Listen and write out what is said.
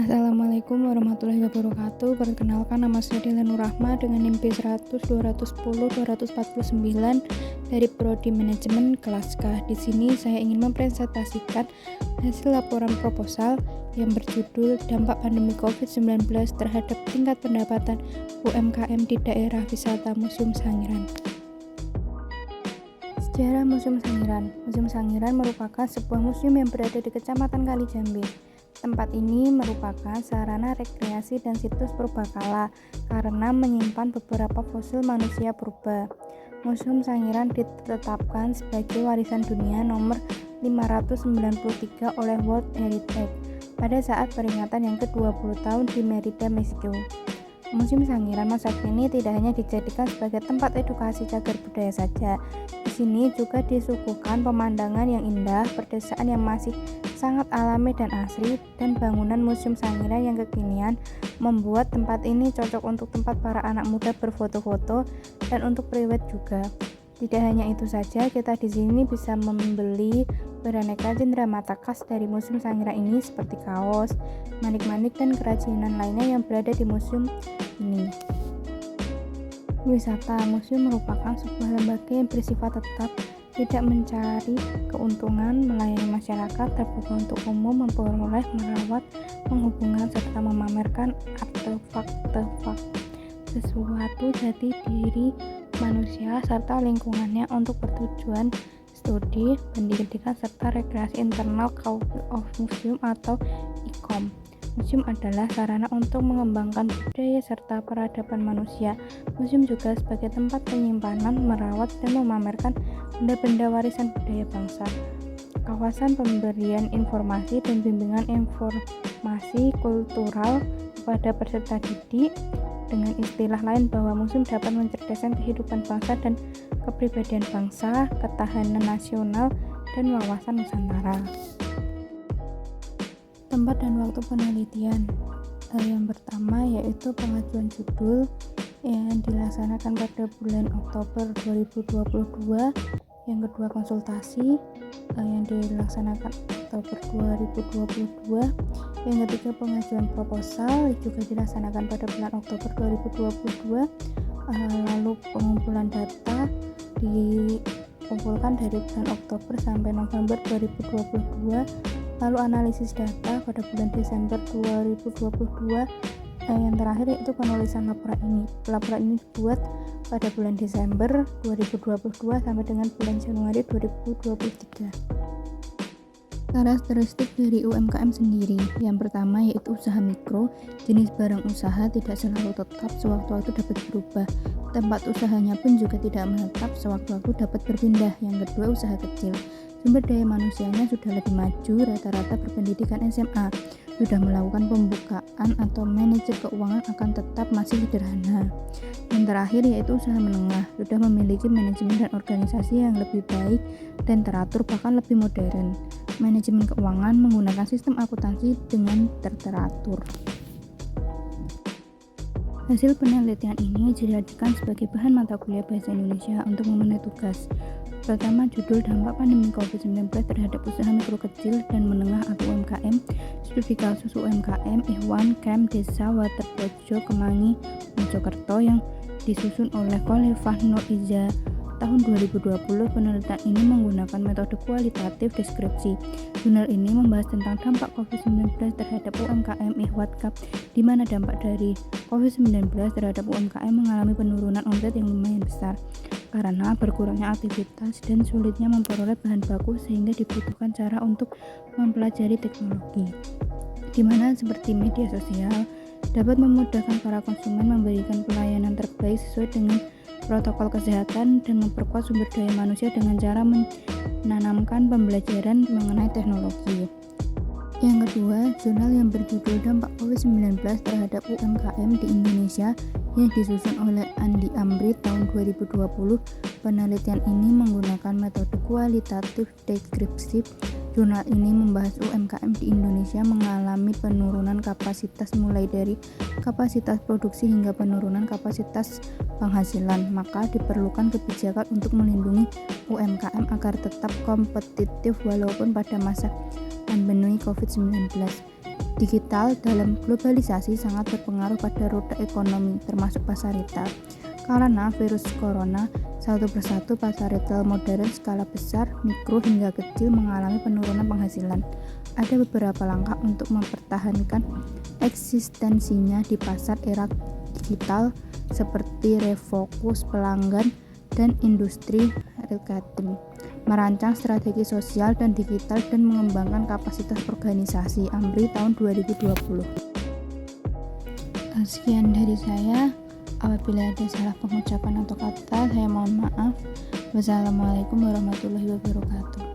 Assalamualaikum warahmatullahi wabarakatuh. Perkenalkan, nama saya Dela Nurrahma dengan NIM B100 210 249 dari Prodi Manajemen kelas K. Di sini saya ingin mempresentasikan hasil laporan proposal yang berjudul Dampak Pandemi COVID-19 terhadap tingkat pendapatan UMKM di daerah wisata Museum Sangiran. Sejarah Museum Sangiran. Museum Sangiran merupakan sebuah museum yang berada di Kecamatan Kalijambe. Tempat ini merupakan sarana rekreasi dan situs purbakala karena menyimpan beberapa fosil manusia purba. Museum Sangiran ditetapkan sebagai warisan dunia nomor 593 oleh World Heritage pada saat peringatan yang ke-20 tahun di Merida, Meksiko. Museum Sangiran masa kini tidak hanya dijadikan sebagai tempat edukasi cagar budaya saja. Di sini juga disuguhkan pemandangan yang indah, pedesaan yang masih sangat alami dan asri, dan bangunan Museum Sangiran yang kekinian membuat tempat ini cocok untuk tempat para anak muda berfoto-foto dan untuk private juga. Tidak hanya itu saja, kita di sini bisa membeli beraneka cenderamata khas dari Museum Sangiran ini seperti kaos, manik-manik dan kerajinan lainnya yang berada di museum ini. Wisata. Museum merupakan sebuah lembaga yang bersifat tetap, tidak mencari keuntungan, melayani masyarakat, terbuka untuk umum, memperoleh, merawat, menghubungkan, serta memamerkan artefak sesuatu jati diri manusia serta lingkungannya untuk bertujuan studi, pendidikan, serta rekreasi internal. Council of Museum atau ICOM. Museum adalah sarana untuk mengembangkan budaya serta peradaban manusia. Museum juga sebagai tempat penyimpanan, merawat, dan memamerkan benda-benda warisan budaya bangsa. Kawasan pemberian informasi dan bimbingan informasi kultural kepada peserta didik. Dengan istilah lain bahwa museum dapat mencerdaskan kehidupan bangsa dan kepribadian bangsa, ketahanan nasional, dan wawasan Nusantara. Tempat dan waktu penelitian. Yang pertama yaitu pengajuan judul yang dilaksanakan pada bulan Oktober 2022. Yang kedua konsultasi yang dilaksanakan Oktober 2022. Yang ketiga pengajuan proposal juga dilaksanakan pada bulan Oktober 2022. Lalu pengumpulan data dikumpulkan dari bulan Oktober sampai November 2022. Lalu analisis data pada bulan Desember 2022. Yang terakhir yaitu penulisan laporan ini. Laporan ini dibuat pada bulan Desember 2022 sampai dengan bulan Januari 2023. Karakteristik dari UMKM sendiri. Yang pertama yaitu usaha mikro. Jenis barang usaha tidak selalu tetap, sewaktu-waktu dapat berubah. Tempat usahanya pun juga tidak menetap, sewaktu-waktu dapat berpindah. Yang kedua usaha kecil. Sumber daya manusianya sudah lebih maju, rata-rata berpendidikan SMA. Sudah melakukan pembukaan atau manajer keuangan akan tetap masih sederhana. Yang terakhir yaitu usaha menengah. Sudah memiliki manajemen dan organisasi yang lebih baik dan teratur, bahkan lebih modern. Manajemen keuangan menggunakan sistem akuntansi dengan teratur. Hasil penelitian ini dijadikan sebagai bahan mata kuliah Bahasa Indonesia untuk memenuhi tugas. Pertama, judul Dampak Pandemi COVID-19 terhadap usaha mikro kecil dan menengah atau UMKM. Studi kasus UMKM Ikhwan Camp Desa Waterbojo Kemangi Mojokerto yang disusun oleh Khalifah Nur Iza tahun 2020. Penelitian ini menggunakan metode kualitatif deskripsi. Jurnal ini membahas tentang dampak COVID-19 terhadap UMKM Ikhwan Camp, di mana dampak dari COVID-19 terhadap UMKM mengalami penurunan omset yang lumayan besar karena berkurangnya aktivitas dan sulitnya memperoleh bahan baku, sehingga dibutuhkan cara untuk mempelajari teknologi, di mana seperti media sosial dapat memudahkan para konsumen memberikan pelayanan terbaik sesuai dengan protokol kesehatan dan memperkuat sumber daya manusia dengan cara menanamkan pembelajaran mengenai teknologi. Yang kedua, jurnal yang berjudul Dampak COVID-19 terhadap UMKM di Indonesia yang disusun oleh Andi Amri tahun 2020. Penelitian ini menggunakan metode kualitatif deskripsi. Jurnal ini membahas UMKM di Indonesia mengalami penurunan kapasitas mulai dari kapasitas produksi hingga penurunan kapasitas penghasilan. Maka diperlukan kebijakan untuk melindungi UMKM agar tetap kompetitif walaupun pada masa pandemi COVID-19. Digital dalam globalisasi sangat berpengaruh pada roda ekonomi, termasuk pasar retail. Karena virus corona, satu persatu pasar retail modern skala besar, mikro hingga kecil mengalami penurunan penghasilan. Ada beberapa langkah untuk mempertahankan eksistensinya di pasar era digital, seperti refokus pelanggan dan industri remarketing, merancang strategi sosial dan digital, dan mengembangkan kapasitas organisasi. Amri tahun 2020. Sekian dari saya. Apabila ada salah pengucapan atau kata, saya mohon maaf. Wassalamualaikum warahmatullahi wabarakatuh.